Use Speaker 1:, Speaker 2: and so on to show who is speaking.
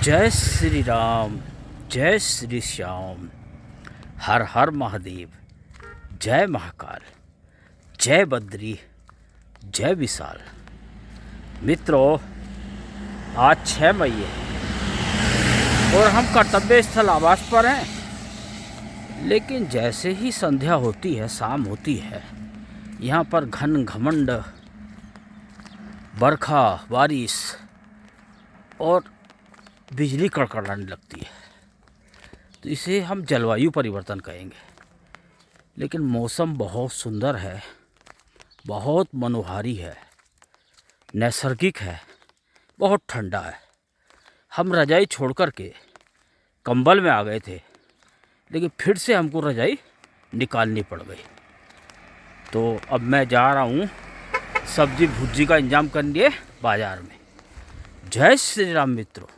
Speaker 1: जय श्री राम, जय श्री श्याम, हर हर महादेव, जय महाकाल, जय बद्री, जय विशाल। मित्रों, आज 6 मई है और हम कर्तव्य स्थल आवास पर हैं। लेकिन जैसे ही संध्या होती है, शाम होती है, यहाँ पर घन घमंड बरखा, बारिश और बिजली कड़कड़ाने लगती है। तो इसे हम जलवायु परिवर्तन कहेंगे। लेकिन मौसम बहुत सुंदर है, बहुत मनोहारी है, नैसर्गिक है, बहुत ठंडा है। हम रजाई छोड़ कर के कंबल में आ गए थे, लेकिन फिर से हमको रजाई निकालनी पड़ गई। तो अब मैं जा रहा हूँ सब्जी भुजी का इंतजाम करने बाज़ार में। जय श्री राम मित्रों।